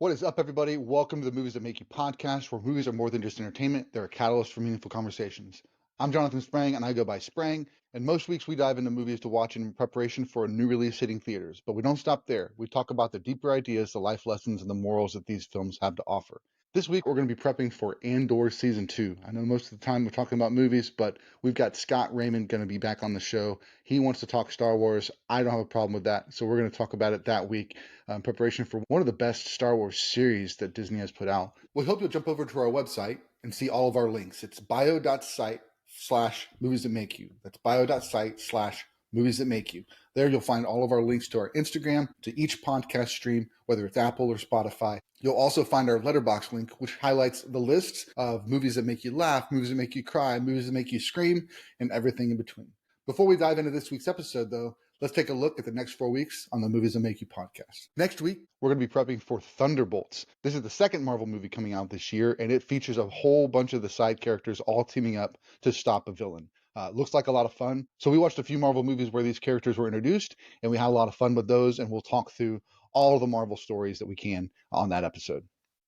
What is up, everybody? Welcome to the Movies That Make You podcast, where movies are more than just entertainment. They're a catalyst for meaningful conversations. I'm Jonathan Sprang, and I go by Sprang. And most weeks we dive into movies to watch in preparation for a new release hitting theaters. But we don't stop there. We talk about the deeper ideas, the life lessons, and the morals that these films have to offer. This week we're going to be prepping for Andor Season 2. I know most of the time we're talking about movies, but we've got Scott Raymond going to be back on the show. He wants to talk Star Wars. I don't have a problem with that, so we're going to talk about it that week in preparation for one of the best Star Wars series that Disney has put out. We hope you'll jump over to our website and see all of our links. It's bio.site/movies that make you. That's bio.site/movies that make you. There you'll find all of our links to our Instagram, to each podcast stream, whether it's Apple or Spotify. You'll also find our Letterboxd link, which highlights the lists of movies that make you laugh, movies that make you cry, movies that make you scream, and everything in between. Before we dive into this week's episode, though, let's take a look at the next 4 weeks on the Movies That Make You podcast. Next week, we're going to be prepping for Thunderbolts. This is the second Marvel movie coming out this year, and it features a whole bunch of the side characters all teaming up to stop a villain. Looks like a lot of fun. So we watched a few Marvel movies where these characters were introduced, and we had a lot of fun with those, and we'll talk through all of the Marvel stories that we can on that episode.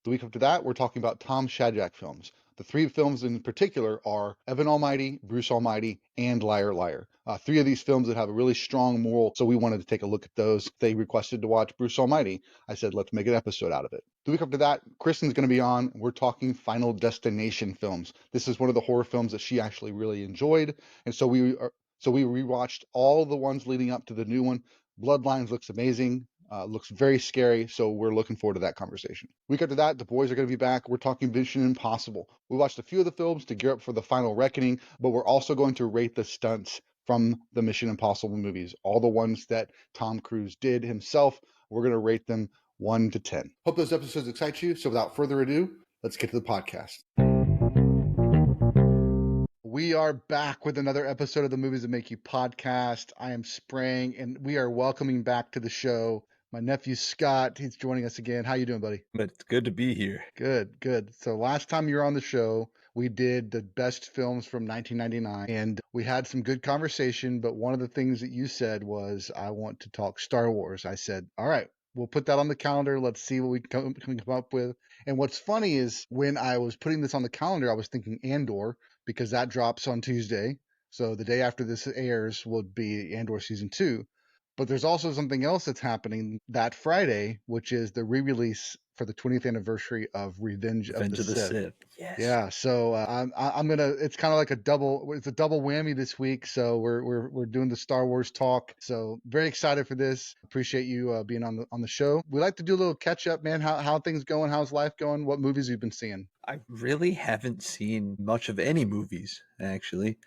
The week after that, we're talking about Tom Shadyac films. The three films in particular are Evan Almighty, Bruce Almighty, and Liar Liar. Three of these films that have a really strong moral, so we wanted to take a look at those. They requested to watch Bruce Almighty. I said, let's make an episode out of it. The week after that, Kristen's going to be on. We're talking Final Destination films. This is one of the horror films that she actually really enjoyed, and so we rewatched all the ones leading up to the new one. Bloodlines looks amazing. Looks very scary, so we're looking forward to that conversation. Week after that, the boys are going to be back. We're talking Mission Impossible. We watched a few of the films to gear up for the final reckoning, but we're also going to rate the stunts from the Mission Impossible movies. All the ones that Tom Cruise did himself, we're going to rate them 1 to 10. Hope those episodes excite you. So without further ado, let's get to the podcast. We are back with another episode of the Movies That Make You podcast. I am Sprang, and we are welcoming back to the show my nephew Scott. He's joining us again. How you doing, buddy? It's good to be here. Good. So last time you were on the show, we did the best films from 1999, and we had some good conversation, but one of the things that you said was, I want to talk Star Wars. I said, all right, we'll put that on the calendar. Let's see what we can come up with. And what's funny is when I was putting this on the calendar, I was thinking Andor, because that drops on Tuesday. So the day after this airs will be Andor Season 2. But there's also something else that's happening that Friday, which is the re-release for the 20th anniversary of Revenge of the Sith. Yes. Yeah, so I'm gonna. It's kind of like it's a double whammy this week. So we're doing the Star Wars talk. So very excited for this. Appreciate you being on the show. We like to do a little catch up, man. How things going? How's life going? What movies you've been seeing? I really haven't seen much of any movies, actually.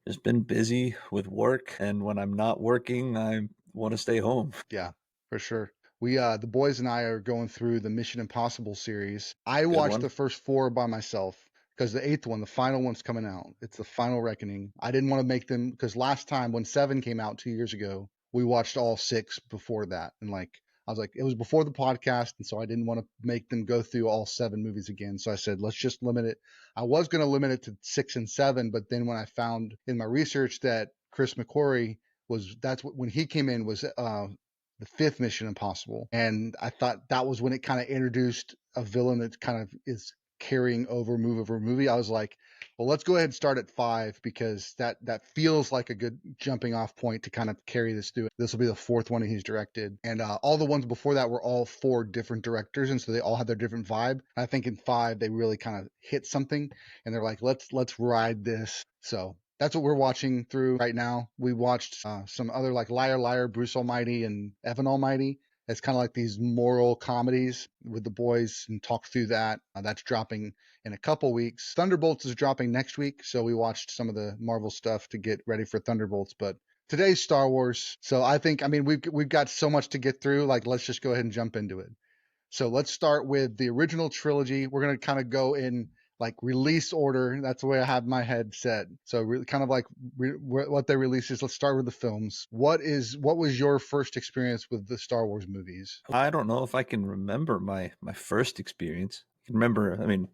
Just been busy with work, and when I'm not working, I want to stay home. Yeah, for sure. We the boys and I are going through the Mission Impossible series. I watched the first 4 by myself because the 8th one, the final one's coming out. It's the final reckoning. I didn't want to make them, because last time when 7 came out 2 years ago, we watched all 6 before that, and I was like, it was before the podcast, and so I didn't want to make them go through all 7 movies again. So I said, let's just limit it. I was going to limit it to 6 and 7, but then when I found in my research that Chris McQuarrie when he came in was the 5th Mission Impossible, and I thought that was when it kind of introduced a villain that kind of is carrying over movie. I was like, well, let's go ahead and start at 5, because that feels like a good jumping off point to kind of carry this through. This will be the 4th one that he's directed, and all the ones before that were all 4 different directors, and so they all had their different vibe. I think in 5 they really kind of hit something, and they're like, let's ride this. So that's what we're watching through right now. We watched some other like Liar Liar, Bruce Almighty, and Evan Almighty. It's kind of like these moral comedies with the boys, and talk through that. That's dropping in a couple weeks. Thunderbolts is dropping next week, so we watched some of the Marvel stuff to get ready for Thunderbolts. But today's Star Wars, so I mean we've got so much to get through. Like, let's just go ahead and jump into it. So let's start with the original trilogy. We're gonna kind of go in like release order. That's the way I have my head set. So kind of like what they released is. Let's start with the films. What was your first experience with the Star Wars movies? I don't know if I can remember my first experience. I can remember, I mean,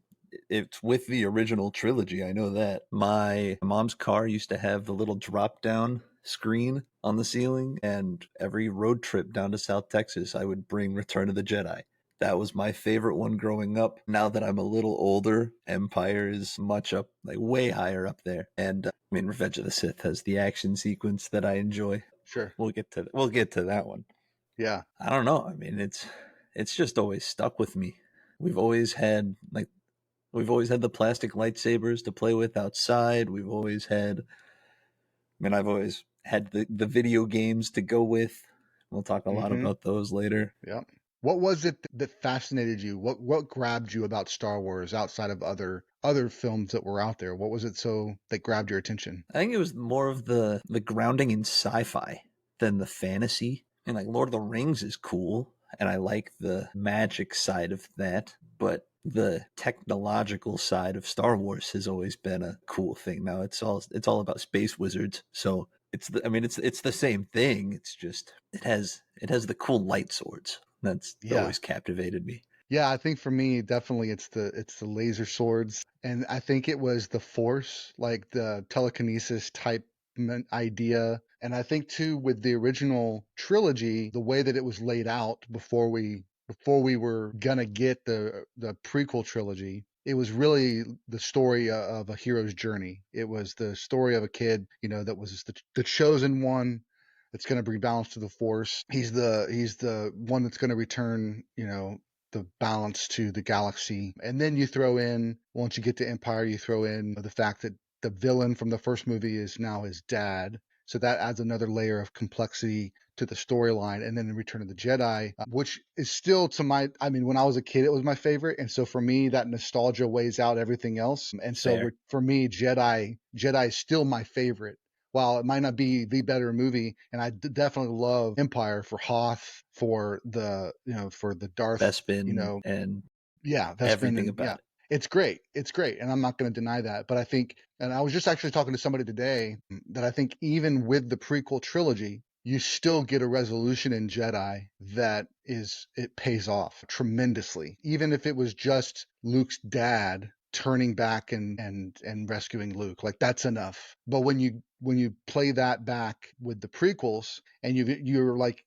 it's with the original trilogy. I know that. My mom's car used to have the little drop down screen on the ceiling, and every road trip down to South Texas, I would bring Return of the Jedi. That was my favorite one growing up. Now that I'm a little older, Empire is much up, like way higher up there. And I mean, Revenge of the Sith has the action sequence that I enjoy. Sure. We'll get to that one. Yeah. I don't know. I mean, it's just always stuck with me. We've always had like we've always had the plastic lightsabers to play with outside. We've always had. I mean, I've always had the video games to go with. We'll talk a lot Mm-hmm. about those later. Yeah. What was it that fascinated you? What grabbed you about Star Wars outside of other films that were out there? What was it that grabbed your attention? I think it was more of the grounding in sci-fi than the fantasy. And like Lord of the Rings is cool, and I like the magic side of that, but the technological side of Star Wars has always been a cool thing. Now it's all about space wizards, so it's the same thing. It's just it has the cool light swords. That's Yeah. always captivated me. Yeah, I think for me, definitely it's the laser swords, and I think it was the Force, like the telekinesis type idea. And I think too with the original trilogy, the way that it was laid out before we were gonna get the prequel trilogy, it was really the story of a hero's journey. It was the story of a kid, that was the chosen one that's going to bring balance to the Force. He's the one that's going to return, the balance to the galaxy. And then you throw in, once you get to Empire, you throw in the fact that the villain from the first movie is now his dad. So that adds another layer of complexity to the storyline. And then in Return of the Jedi, which is still when I was a kid, it was my favorite. And so for me, that nostalgia weighs out everything else. And so Fair. for me, Jedi is still my favorite. While it might not be the better movie, and I definitely love Empire for Hoth, for the Darth, Bespin and yeah, Vespin, everything and yeah, about it. it's great. It's great, and I'm not going to deny that. But I think, and I was just actually talking to somebody today that I think even with the prequel trilogy, you still get a resolution in Jedi that it pays off tremendously, even if it was just Luke's dad turning back and rescuing Luke. Like that's enough. But when you play that back with the prequels and you're like,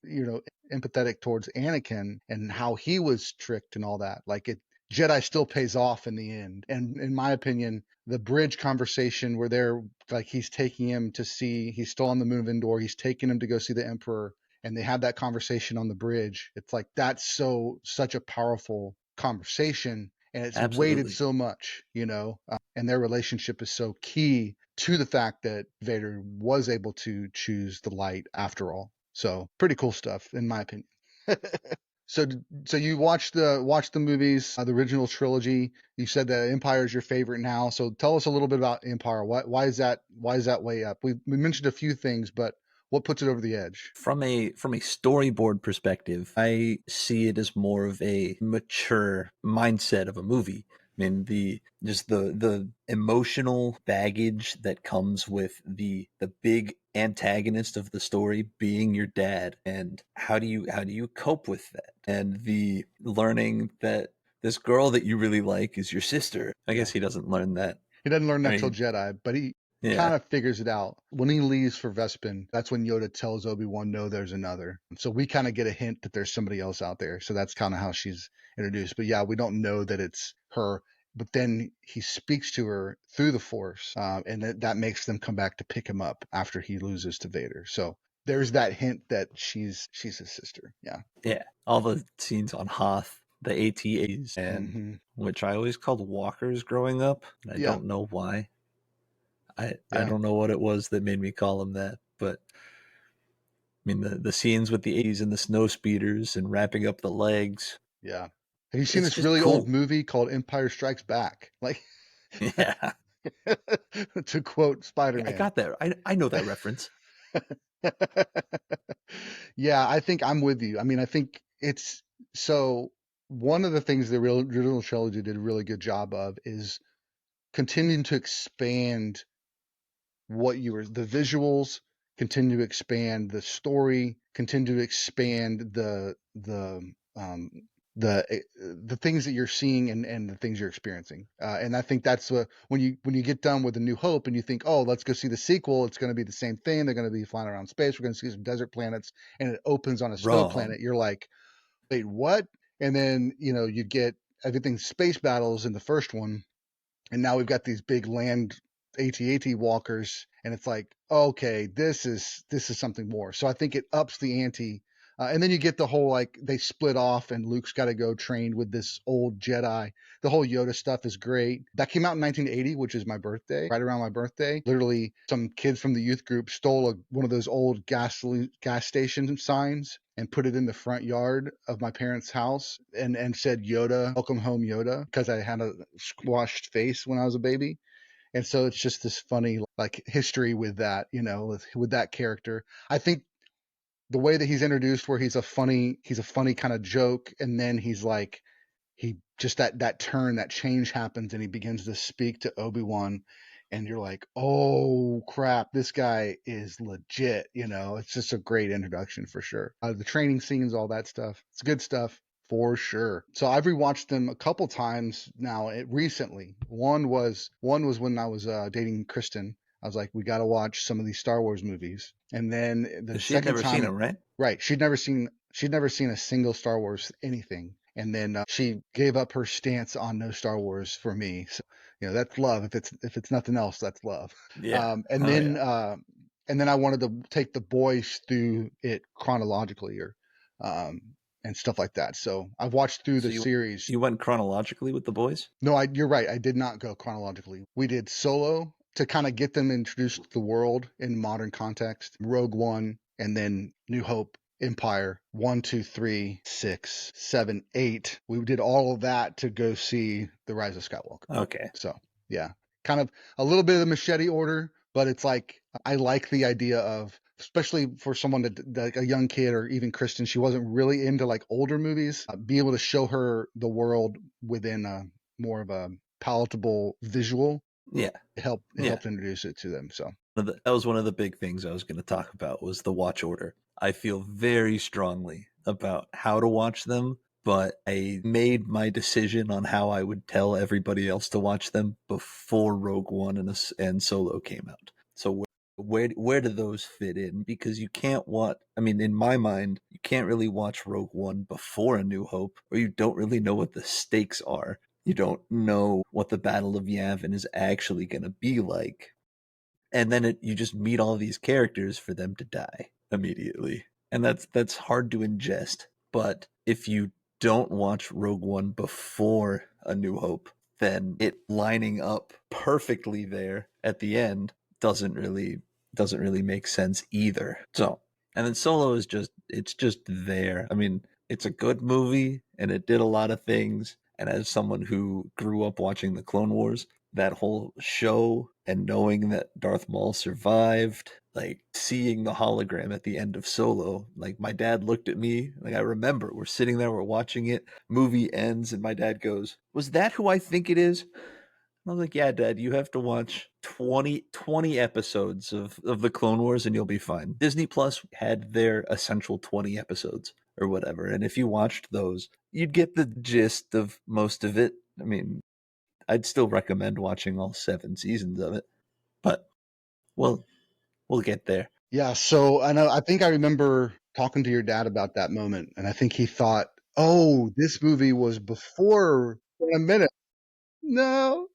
empathetic towards Anakin and how he was tricked and all that, like Jedi still pays off in the end. And in my opinion, the bridge conversation where they're like, he's still on the moon of Endor, he's taking him to go see the Emperor, and they have that conversation on the bridge. It's like, that's such a powerful conversation, and it's weighted Absolutely. so much, and their relationship is so key to the fact that Vader was able to choose the light after all. So pretty cool stuff, in my opinion. So, so you watched the movies, the original trilogy. You said that Empire is your favorite now. So tell us a little bit about Empire. Why is that way up? We mentioned a few things, but what puts it over the edge? From a storyboard perspective, I see it as more of a mature mindset of a movie. I mean, the emotional baggage that comes with the big antagonist of the story being your dad, and how do you cope with that, and the learning that this girl that you really like is your sister. I Yeah. guess he doesn't learn that. He doesn't learn I that till mean, Jedi, but he kind yeah, of figures it out. When he leaves for Vespin, that's when Yoda tells Obi-Wan, no, there's another. So we kind of get a hint that there's somebody else out there. So that's kind of how she's introduced. But yeah, we don't know that it's her. But then he speaks to her through the Force, and that makes them come back to pick him up after he loses to Vader. So there's that hint that she's his sister. Yeah. yeah. All the scenes on Hoth, the ATAs, and Hmm. which I always called walkers growing up. I Yeah. don't know why. I Yeah. don't know what it was that made me call them that, but I mean the scenes with the ATs and the snow speeders and wrapping up the legs. Yeah. Have you seen It's this just really old cool. movie called Empire Strikes Back? Like, Yeah, to quote I Spider-Man. got that. I know that reference. Yeah, I think I'm with you. I mean, I think it's so one of the things the real original trilogy did a really good job of is continuing to expand the visuals, continue to expand the story, continue to expand um the things that you're seeing and the things you're experiencing. And I think that's when you get done with A New Hope and you think, oh, let's go see the sequel. It's going to be the same thing. They're going to be flying around space. We're going to see some desert planets, and it opens on a snow Wrong. planet. You're like, wait, what? And then, you get everything space battles in the first one. And now we've got these big land AT-AT walkers, and it's like, okay, this is something more. So I think it ups the ante. And then you get the whole, like, they split off and Luke's got to go train with this old Jedi. The whole Yoda stuff is great. That came out in 1980, which is my birthday, right around my birthday. Literally, some kids from the youth group stole one of those old gas station signs and put it in the front yard of my parents' house and said Yoda, welcome home Yoda, because I had a squashed face when I was a baby. And so it's just this funny like history with that, with that character. I think the way that he's introduced, where he's a funny kind of joke, and then he's like, he just that turn, that change happens, and he begins to speak to Obi-Wan, and you're like, oh crap, this guy is legit. It's just a great introduction for sure. The training scenes, all that stuff, it's good stuff for sure. So I've rewatched them a couple times now. Recently, one was when I was dating Kristen. I was like, we got to watch some of these Star Wars movies. And then the She had second never seen time, them, right? right, she'd never seen a single Star Wars anything. And then she gave up her stance on no Star Wars for me. So, that's love. If it's nothing else, that's love. Yeah. And Oh, then yeah. and then I wanted to take the boys through it chronologically, or um, and stuff like that. So I've watched through So the series. you went chronologically with the boys? No, you're right. I did not go chronologically. We did Solo to kind of get them introduced to the world in modern context, Rogue One, and then New Hope, Empire, 1, 2, 3, 6, 7, 8. We did all of that to go see The Rise of Skywalker. Okay. So, yeah, kind of a little bit of the machete order, but it's like, I like the idea of, especially for someone that a young kid, or even Kristen, she wasn't really into like older movies, be able to show her the world within a more of a palatable visual. Yeah. It helped introduce it to them. So that was one of the big things I was going to talk about, was the watch order. I feel very strongly about how to watch them, but I made my decision on how I would tell everybody else to watch them before Rogue One and Solo came out. So where do those fit in? Because you can't watch, I mean, in my mind, you can't really watch Rogue One before A New Hope, or you don't really know what the stakes are. You don't know what the Battle of Yavin is actually going to be like. And then you just meet all these characters for them to die immediately. And that's hard to ingest. But if you don't watch Rogue One before A New Hope, then it lining up perfectly there at the end doesn't really make sense either. So, and then Solo is it's just there. I mean, it's a good movie and it did a lot of things. And as someone who grew up watching the Clone Wars, that whole show and knowing that Darth Maul survived, like seeing the hologram at the end of Solo, like my dad looked at me, like I remember we're sitting there, we're watching it, movie ends, and my dad goes, "Was that who I think it is?" I was like, "Yeah, Dad, you have to watch 20 episodes of the Clone Wars and you'll be fine." Disney Plus had their essential 20 episodes or whatever. And if you watched those, you'd get the gist of most of it. I mean, I'd still recommend watching all 7 seasons of it, but we'll get there. yeah, so I think I remember talking to your dad about that moment, and I think he thought, oh, this movie was before. In a minute, no,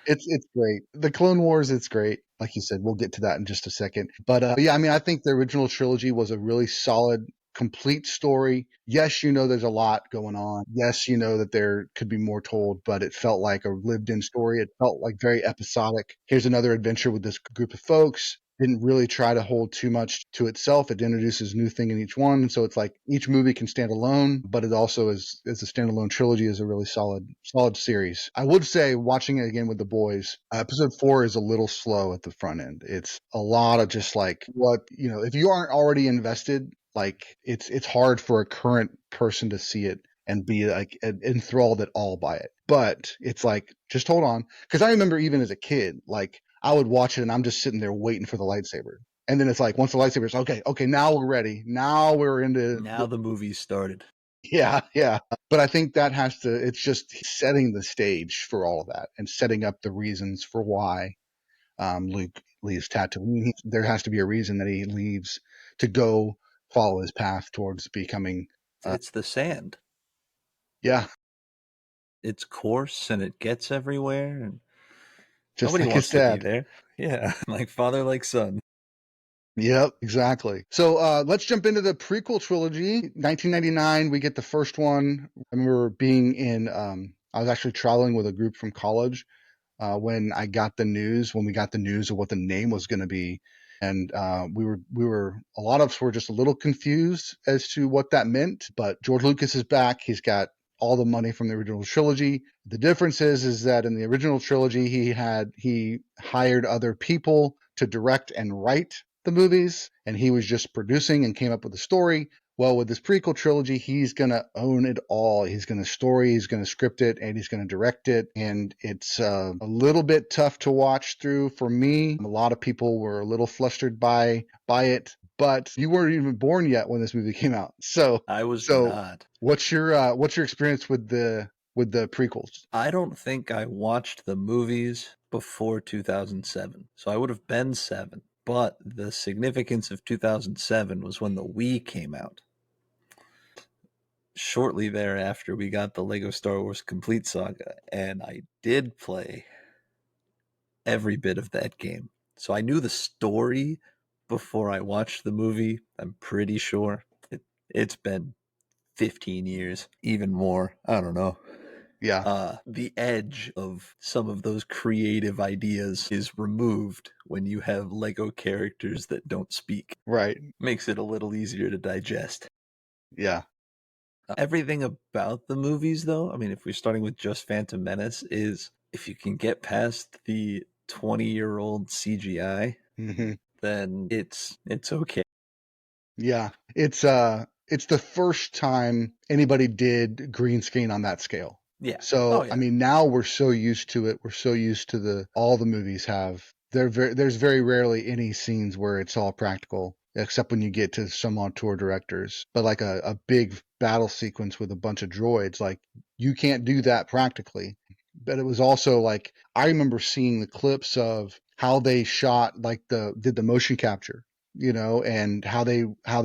it's great. The Clone Wars, it's great. Like you said, we'll get to that in just a second. But yeah, I mean, I think the original trilogy was a really solid, complete story. Yes, there's a lot going on. Yes, that there could be more told, but it felt like a lived-in story. It felt like very episodic. Here's another adventure with this group of folks. Didn't really try to hold too much to itself. It introduces new thing in each one. And so it's like each movie can stand alone, but it also is as a standalone trilogy, is a really solid series. I would say, watching it again with the boys, episode 4 is a little slow at the front end. It's a lot of just like, if you aren't already invested, like it's hard for a current person to see it and be like enthralled at all by it. But it's like, just hold on. Cause I remember even as a kid, like I would watch it and I'm just sitting there waiting for the lightsaber. And then it's like, once the lightsaber's okay, now we're ready. Now we're into. Now the movie started. Yeah. But I think it's just setting the stage for all of that and setting up the reasons for why Luke leaves Tatooine. There has to be a reason that he leaves to go follow his path towards becoming It's the sand. Yeah, It's coarse and it gets everywhere, and just nobody like his wants to be dad. there. Yeah, like father, like son. Yep, exactly. So let's jump into the prequel trilogy. 1999, we get the first one. I remember being in, I was actually traveling with a group from college when I got the news, when we got the news of what the name was going to be. And a lot of us were just a little confused as to what that meant. But George Lucas is back. He's got all the money from the original trilogy. The difference is that in the original trilogy, he hired other people to direct and write the movies, and he was just producing and came up with the story. Well, with this prequel trilogy, he's going to own it all. He's going to story, he's going to script it, and he's going to direct it. And it's a little bit tough to watch through for me. A lot of people were a little flustered by it, but you weren't even born yet when this movie came out. I was So not. what's your experience with the prequels? I don't think I watched the movies before 2007. So I would have been 7. But the significance of 2007 was when the Wii came out. Shortly thereafter, we got the Lego Star Wars Complete Saga, and I did play every bit of that game. So I knew the story before I watched the movie. I'm pretty sure. It's been 15 years, even more. I don't know. Yeah, The edge of some of those creative ideas is removed when you have Lego characters that don't speak. right. Makes it a little easier to digest. Yeah. Everything about the movies, though, I mean, if we're starting with just Phantom Menace, is if you can get past the 20-year-old CGI, Mm-hmm. then it's okay. Yeah, it's the first time anybody did green screen on that scale. Yeah. Oh So, I yeah. mean, now we're so used to it. We're so used to all the movies have. There's very rarely any scenes where it's all practical, except when you get to some auteur directors. But like a big battle sequence with a bunch of droids, like you can't do that practically. But it was also like I remember seeing the clips of how they shot, like did the motion capture, and how they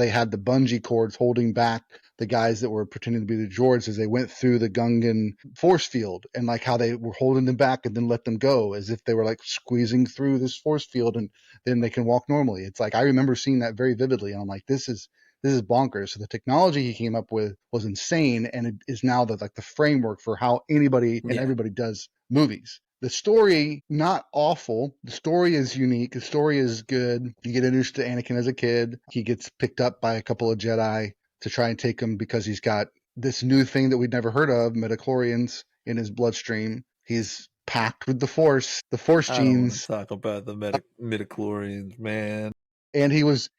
had the bungee cords holding back the guys that were pretending to be the droids as they went through the Gungan force field, and like how they were holding them back and then let them go as if they were like squeezing through this force field and then they can walk normally. It's like I remember seeing that very vividly, and I'm like, this is bonkers. So the technology he came up with was insane, and it is now the framework for how anybody and Yeah. everybody does movies. The story, not awful. The story is unique. The story is good. You get introduced to Anakin as a kid. He gets picked up by a couple of Jedi to try and take him because he's got this new thing that we'd never heard of, midichlorians, in his bloodstream. He's packed with the Force I don't want to genes, talk about the midichlorians, man. and he was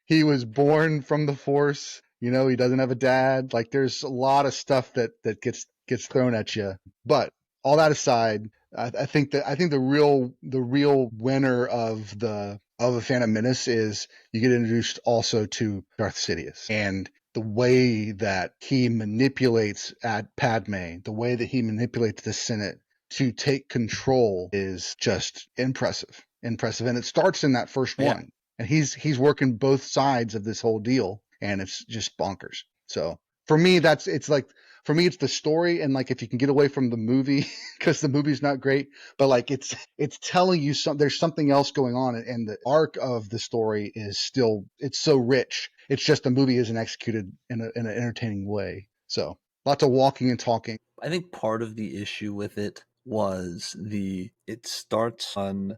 born from the Force. He doesn't have a dad. Like there's a lot of stuff that gets thrown at you. But all that aside, I think the real winner of the Phantom Menace is you get introduced also to Darth Sidious and the way that he manipulates at Padme, the way that he manipulates the Senate to take control is just impressive. Impressive. And it starts in that first Yeah. one. And he's working both sides of this whole deal, and it's just bonkers. So for me, it's the story, and like if you can get away from the movie because the movie's not great, but like it's telling you there's something else going on, and the arc of the story is still it's so rich. It's just the movie isn't executed in an entertaining way. So lots of walking and talking. I think part of the issue with it was it starts on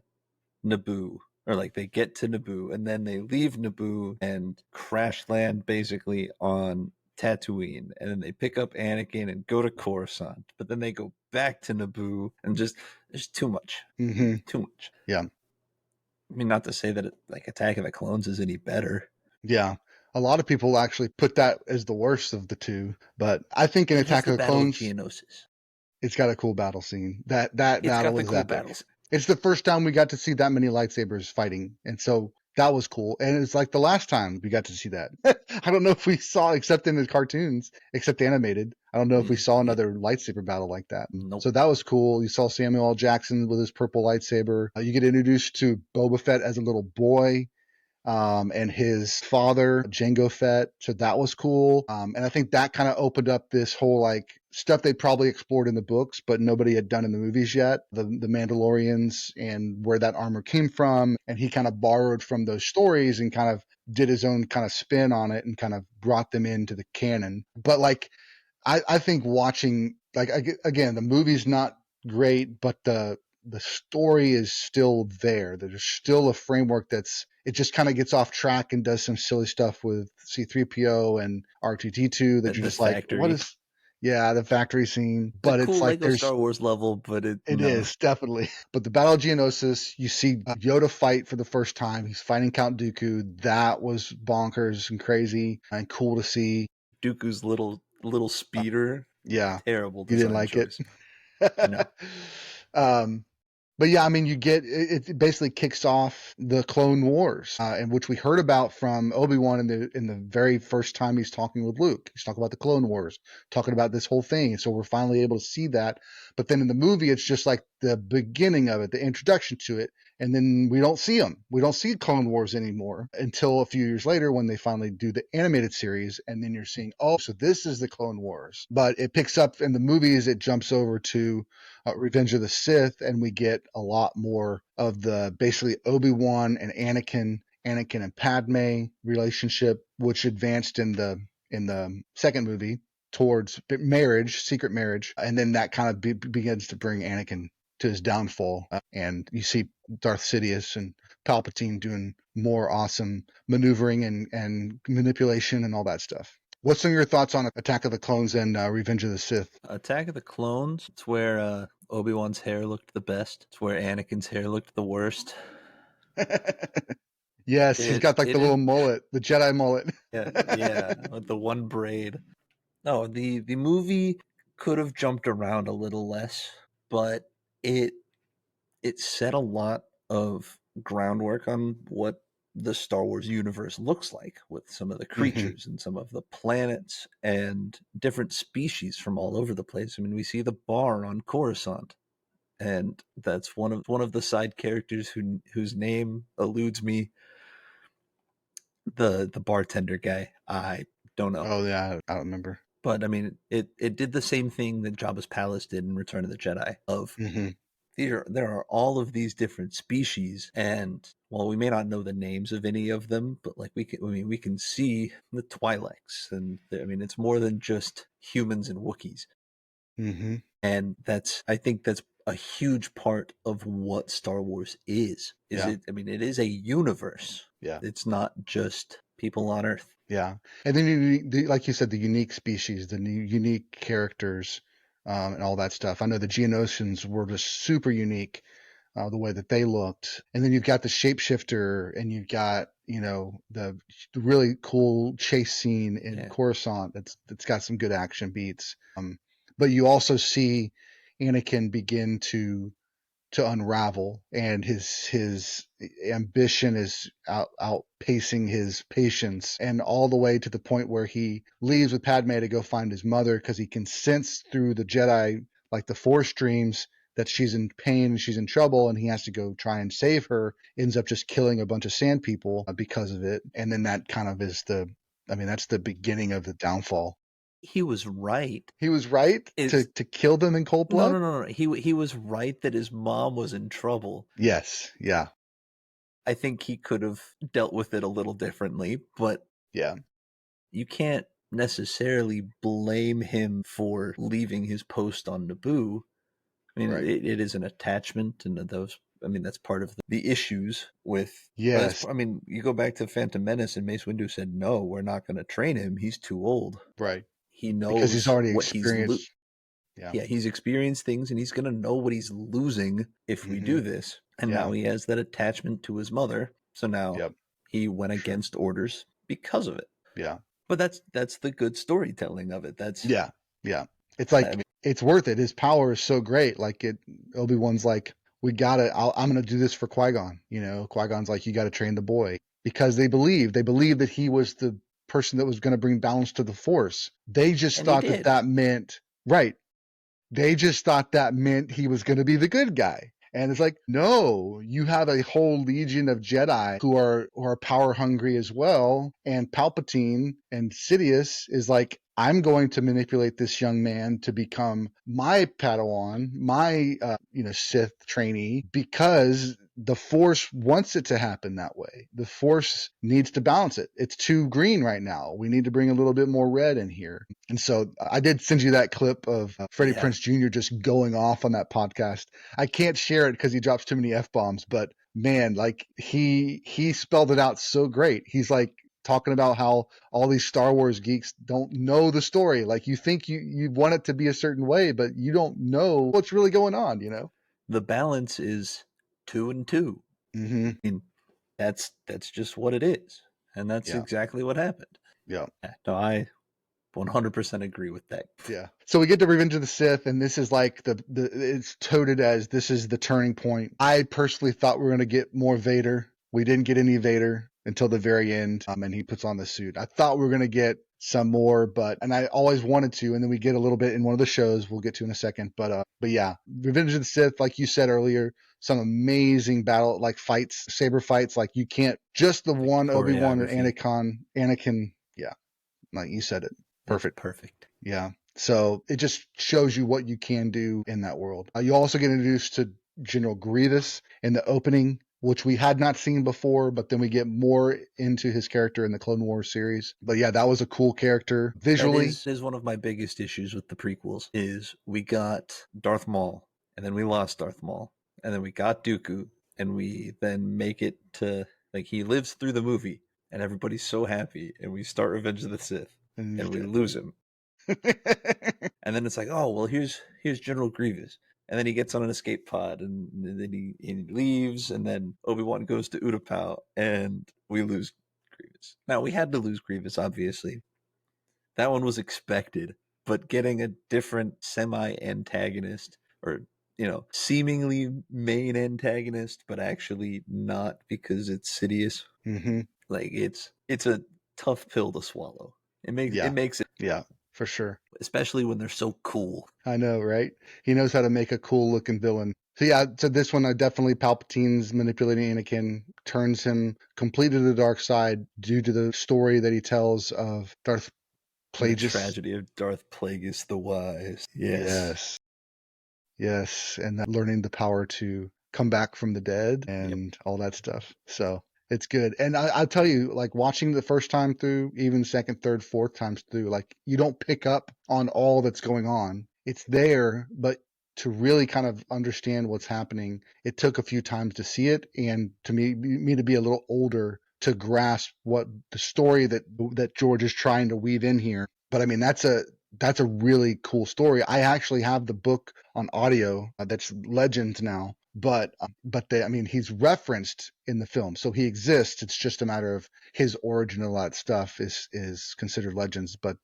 Naboo, or like they get to Naboo and then they leave Naboo and crash land basically on Tatooine, and then they pick up Anakin and go to Coruscant, but then they go back to Naboo and just there's too much, Mm-hmm. too much. Yeah. I mean, not to say that like Attack of the Clones is any better. Yeah. A lot of people actually put that as the worst of the two, but I think in It has Attack the of the Battle of Clones, Geonosis. it's got a cool battle scene. That It's got battle the is cool epic. battles. It's the first time we got to see that many lightsabers fighting, and so that was cool. And it's like the last time we got to see that. I don't know if we saw, except in the cartoons, except animated. I don't know if we saw Yeah. another lightsaber battle like that. Nope. So that was cool. You saw Samuel L. Jackson with his purple lightsaber. You get introduced to Boba Fett as a little boy. and his father, Jango Fett. So that was cool. And I think that kind of opened up this whole like stuff they probably explored in the books, but nobody had done in the movies yet. The Mandalorians and where that armor came from. And he kind of borrowed from those stories and kind of did his own kind of spin on it and kind of brought them into the canon. But like, I think watching, like, again, the movie's not great, but the story is still there. There's still a framework it just kind of gets off track and does some silly stuff with C-3PO and R2-D2 that you're just like, what is, yeah, the factory scene. It's but a cool it's like Lego Star Wars level, but it is definitely. But the Battle of Geonosis, you see Yoda fight for the first time. He's fighting Count Dooku. That was bonkers and crazy and cool to see. Dooku's little speeder. Yeah. Terrible You didn't like choice. it? No. But yeah, I mean, you get it basically kicks off the Clone Wars, in which we heard about from Obi-Wan in the very first time he's talking with Luke. He's talking about the Clone Wars, talking about this whole thing. So we're finally able to see that. But then in the movie, it's just like the beginning of it, the introduction to it. And then we don't see them. We don't see Clone Wars anymore until a few years later when they finally do the animated series. And then you're seeing, oh, so this is the Clone Wars. But it picks up in the movies, it jumps over to Revenge of the Sith, and we get a lot more of the basically Obi-Wan and Anakin and Padme relationship, which advanced in the second movie towards marriage, secret marriage, and then that kind of begins to bring Anakin to his downfall, and you see Darth Sidious and Palpatine doing more awesome maneuvering and manipulation and all that stuff. What's some of your thoughts on Attack of the Clones and Revenge of the Sith? Attack of the Clones, it's where Obi-Wan's hair looked the best. It's where Anakin's hair looked the worst. Yes, he's got like the little mullet, the Jedi mullet. Yeah, with the one braid. No, the movie could have jumped around a little less, but it set a lot of groundwork on what the Star Wars universe looks like, with some of the creatures and some of the planets and different species from all over the place. I mean, we see the bar on Coruscant, and that's one of the side characters whose name eludes me. The bartender guy, I don't know. Oh yeah, I don't remember. But I mean, it did the same thing that Jabba's palace did in Return of the Jedi. There are all of these different species, and while we may not know the names of any of them, but like we can see the Twi'leks, and I mean, it's more than just humans and Wookiees. And I think that's a huge part of what Star Wars is. It? I mean, it is a universe. Yeah, it's not just people on Earth. Yeah, and then like you said, the unique species, the unique characters, and all that stuff. I know the Geonosians were just super unique, the way that they looked. And then you've got the shapeshifter, and you've got the really cool chase scene in Coruscant that's got some good action beats. But you also see Anakin begin to unravel, and his ambition is outpacing his patience, and all the way to the point where he leaves with Padme to go find his mother, because he can sense through the Jedi, like the Force streams, that she's in pain, she's in trouble, and he has to go try and save her. Ends up just killing a bunch of sand people because of it. And then that kind of is that's the beginning of the downfall. He was right. He was right to kill them in cold blood? No. He was right that his mom was in trouble. Yes, yeah. I think he could have dealt with it a little differently, but yeah, you can't necessarily blame him for leaving his post on Naboo. I mean, it is an attachment, and that's part of the issues with. Yes. I mean, you go back to Phantom Menace, and Mace Windu said, "No, we're not going to train him. He's too old." Right. He knows because he's already what experienced. He's experienced things, and he's going to know what he's losing if we do this. And now he has that attachment to his mother. So now he went against orders because of it. Yeah. But that's the good storytelling of it. That's yeah. It's like, it's worth it. His power is so great. Like Obi-Wan's like, we got it. I'm going to do this for Qui-Gon. Qui-Gon's like, you got to train the boy, because they believe that he was the person that was going to bring balance to the Force. They just thought that meant, right. They just thought that meant he was going to be the good guy. And it's like, no, you have a whole legion of Jedi who are power hungry as well. And Palpatine and Sidious is like, I'm going to manipulate this young man to become my Padawan, my Sith trainee, because the Force wants it to happen that way. The Force needs to balance it. It's too green right now. We need to bring a little bit more red in here. And so I did send you that clip of Freddie Prinze Jr. just going off on that podcast. I can't share it because he drops too many F-bombs, but man, like he spelled it out so great. He's like talking about how all these Star Wars geeks don't know the story. Like you think you want it to be a certain way, but you don't know what's really going on, you know? The balance is 2 and 2. Mm-hmm. I mean, that's just what it is. And that's exactly what happened. Yeah. No, I 100% agree with that. Yeah. So we get to Revenge of the Sith, and this is like it's touted as this is the turning point. I personally thought we were going to get more Vader. We didn't get any Vader until the very end, and he puts on the suit. I thought we were going to get some more, and I always wanted to, and then we get a little bit in one of the shows we'll get to in a second. But yeah, Revenge of the Sith, like you said earlier, some amazing battle, like fights, saber fights, like you can't, just the one Obi-Wan and Anakin, yeah, like you said it. Perfect. It's perfect. Yeah. So it just shows you what you can do in that world. You also get introduced to General Grievous in the opening, which we had not seen before, but then we get more into his character in the Clone Wars series. But yeah, that was a cool character. Visually, that is one of my biggest issues with the prequels is we got Darth Maul, and then we lost Darth Maul, and then we got Dooku, and we then make it to, like, he lives through the movie, and everybody's so happy, and we start Revenge of the Sith, and we lose him. And then it's like, oh, well, here's General Grievous. And then he gets on an escape pod, and then he leaves, and then Obi-Wan goes to Utapau, and we lose Grievous. Now, we had to lose Grievous, obviously. That one was expected, but getting a different semi-antagonist, or, seemingly main antagonist, but actually not because it's Sidious. Mm-hmm. Like, it's a tough pill to swallow. It makes it. Yeah, for sure. Especially when they're so cool. I know, right? He knows how to make a cool looking villain. So yeah, so this one, definitely Palpatine's manipulating Anakin, turns him completely to the dark side due to the story that he tells of Darth Plagueis. The tragedy of Darth Plagueis the Wise. Yes. Yes. And learning the power to come back from the dead and all that stuff. So it's good. And I'll tell you, like watching the first time through, even second, third, fourth times through, like you don't pick up on all that's going on. It's there, but to really kind of understand what's happening, it took a few times to see it, and to me to be a little older to grasp what the story that George is trying to weave in here. But I mean, that's a really cool story. I actually have the book on audio that's Legends now, but he's referenced in the film, so he exists. It's just a matter of his origin. A lot of stuff is considered Legends, but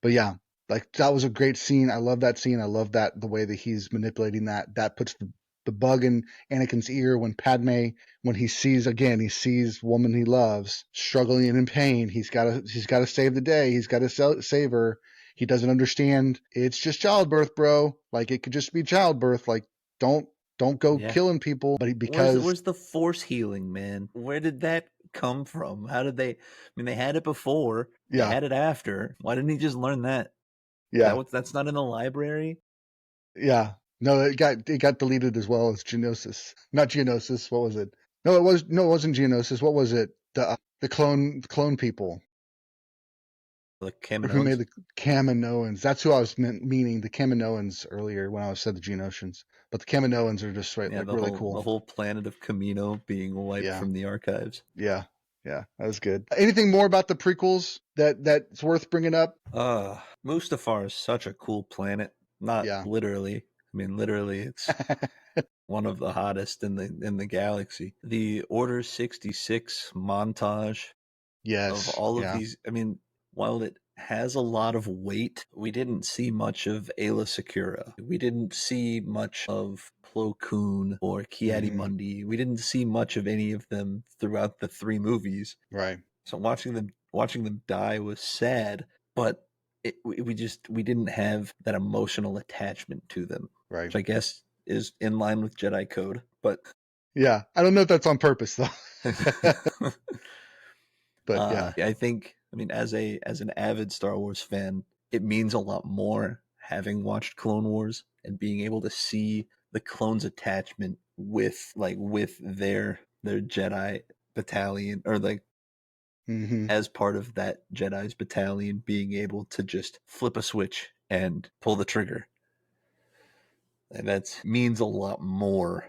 yeah, like that was a great scene. I love that scene. I love that the way that he's manipulating that puts the bug in Anakin's ear when Padme, when he sees woman he loves struggling and in pain. He's got to save the day. He's got to save her. He doesn't understand. It's just childbirth, bro. Like it could just be childbirth. Like don't go killing people. But where's the Force healing, man? Where did that come from? How did they? I mean, they had it before. They had it after. Why didn't he just learn that? Yeah, that's not in the library. Yeah, no, it got deleted as well as Geonosis. Not Geonosis. What was it? No, it wasn't Geonosis. What was it? The clone people. The Kaminoans? Who made the Kaminoans? That's who I was meaning. The Kaminoans earlier when I said the Geonosians, but the Kaminoans are just really cool. The whole planet of Kamino being wiped from the archives. Yeah, that was good. Anything more about the prequels that's worth bringing up? Mustafar is such a cool planet. Not literally. I mean, literally, it's one of the hottest in the galaxy. The Order 66 montage. Yes. Of all of these. I mean, while it has a lot of weight, we didn't see much of Aayla Secura. We didn't see much of Plo Koon or Ki-Adi-Mundi. We didn't see much of any of them throughout the 3 movies. Right. So watching them die was sad, but we didn't have that emotional attachment to them. Right. Which I guess is in line with Jedi code, but yeah, I don't know if that's on purpose though. But yeah. I think, I mean, as an avid Star Wars fan, it means a lot more having watched Clone Wars and being able to see the clones' attachment with their Jedi battalion, or like as part of that Jedi's battalion, being able to just flip a switch and pull the trigger. And that means a lot more.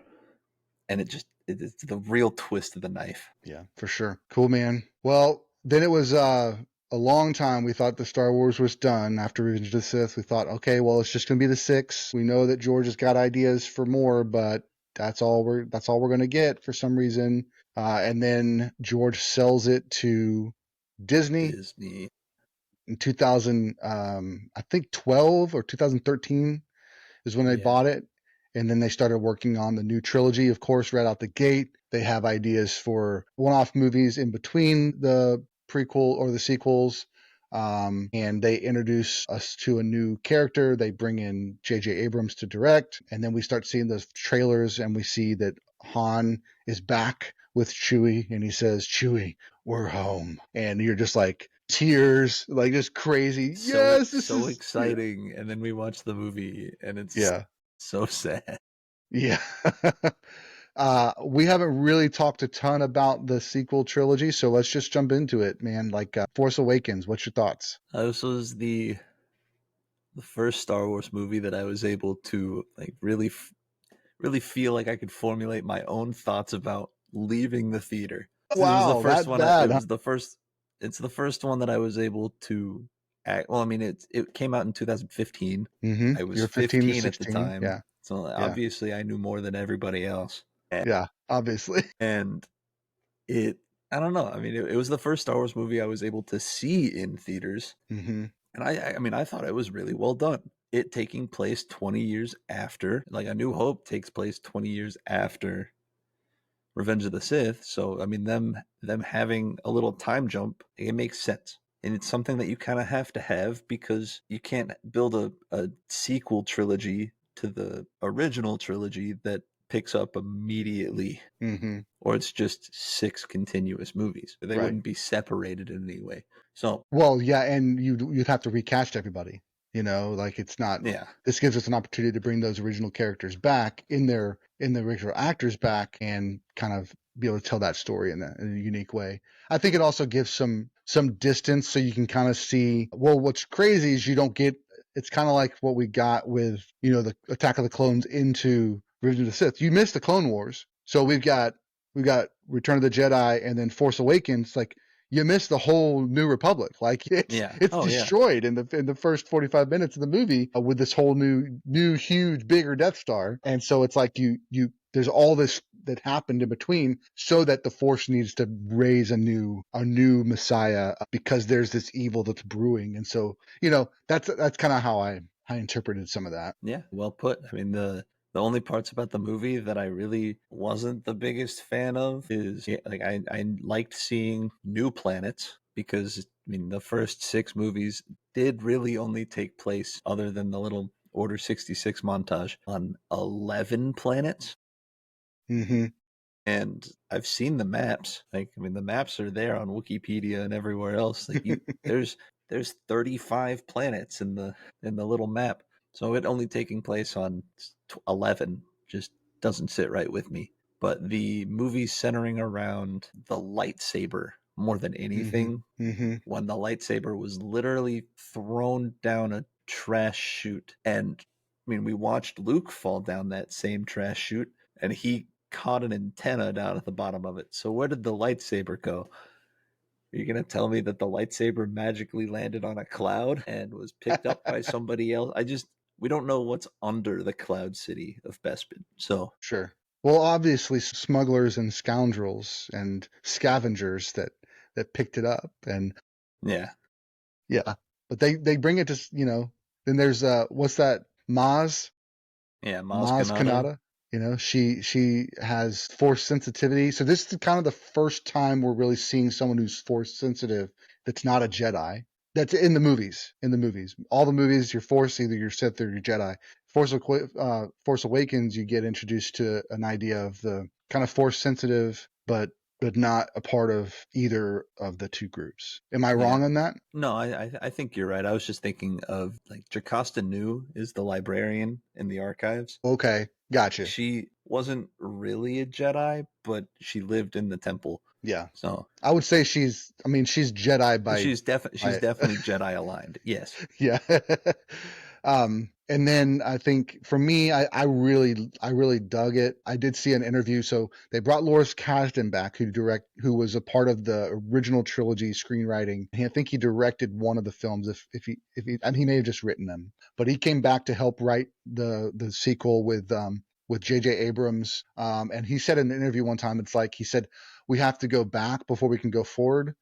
And it's the real twist of the knife. Yeah, for sure. Cool, man. Well, then it was a long time we thought the Star Wars was done after Revenge of the Sith. We thought, okay, well, it's just going to be the 6. We know that George has got ideas for more, but that's all we're going to get for some reason. And then George sells it to Disney in 2000, I think 12 or 2013 is when they bought it. And then they started working on the new trilogy, of course, right out the gate. They have ideas for one-off movies in between the prequel or the sequels. And they introduce us to a new character. They bring in J.J. Abrams to direct. And then we start seeing those trailers and we see that Han is back with Chewie. And he says, Chewie, we're home. And you're just like, tears, like just crazy. Yes, this so is exciting. Yeah. And then we watch the movie and it's so sad. Yeah. We haven't really talked a ton about the sequel trilogy, so let's just jump into it, man. Like Force Awakens, what's your thoughts? This was the first Star Wars movie that I was able to like really feel like I could formulate my own thoughts about leaving the theater. Wow, it was the first that one. bad, It was the first. It's the first one that I was able to act. Well, I mean, it came out in 2015. Mm-hmm. I was You're 15 to 16 at the time. Yeah. So obviously, I knew more than everybody else. Yeah, obviously. And I don't know. I mean, it was the first Star Wars movie I was able to see in theaters. Mm-hmm. And I mean, I thought it was really well done. It taking place 20 years after, like A New Hope takes place 20 years after Revenge of the Sith. So, I mean, them having a little time jump, it makes sense. And it's something that you kind of have to have because you can't build a sequel trilogy to the original trilogy that picks up immediately. Mm-hmm. Or it's just 6 continuous movies. They wouldn't be separated in any way. So, well, yeah, and you'd have to recast everybody. You know, like it's not. Yeah. This gives us an opportunity to bring those original characters back in the original actors back and kind of be able to tell that story in a unique way. I think it also gives some distance so you can kind of see. Well, what's crazy is you don't get. It's kind of like what we got with the Attack of the Clones into Revenge of the Sith. You missed the Clone Wars, so we've got Return of the Jedi and then Force Awakens. Like you missed the whole New Republic. Like it's destroyed in the first 45 minutes of the movie with this whole new huge bigger Death Star. And so it's like you there's all this that happened in between so that the Force needs to raise a new Messiah because there's this evil that's brewing. And so, that's kind of how I interpreted some of that. Yeah, well put. I mean, the only parts about the movie that I really wasn't the biggest fan of is like I liked seeing new planets because I mean the first 6 movies did really only take place, other than the little Order 66 montage, on 11 planets. Mm-hmm. And I've seen the maps. Like, I mean, the maps are there on Wikipedia and everywhere else. Like, there's 35 planets in the little map. So it only taking place on 11 just doesn't sit right with me. But the movie centering around the lightsaber more than anything, when the lightsaber was literally thrown down a trash chute. And I mean, we watched Luke fall down that same trash chute, and he caught an antenna down at the bottom of it. So where did the lightsaber go? Are you going to tell me that the lightsaber magically landed on a cloud and was picked up by somebody else? We don't know what's under the cloud city of Bespin. So sure. Well, obviously smugglers and scoundrels and scavengers that picked it up. And yeah. But they bring it to, then there's what's that? Maz? Yeah, Maz Kanata. She has Force sensitivity. So this is kind of the first time we're really seeing someone who's Force sensitive that's not a Jedi. That's in the movies. In the movies, all the movies, you're Force, either you're Sith or you're Jedi. Force Awakens, you get introduced to an idea of the kind of Force sensitive, but not a part of either of the two groups. Am I wrong on that? No, I think you're right. I was just thinking of like Jocasta Nu is the librarian in the archives. Okay, gotcha. She wasn't really a Jedi, but she lived in the temple. Yeah. So I would say she's Jedi by she's definitely Jedi aligned. Yes. yeah. And then I think for me, I really dug it. I did see an interview. So they brought Loris Kasdan back, who was a part of the original trilogy screenwriting. I think he directed one of the films, if he, and he may have just written them, but he came back to help write the sequel with J.J. Abrams. And he said in an interview one time, he said, we have to go back before we can go forward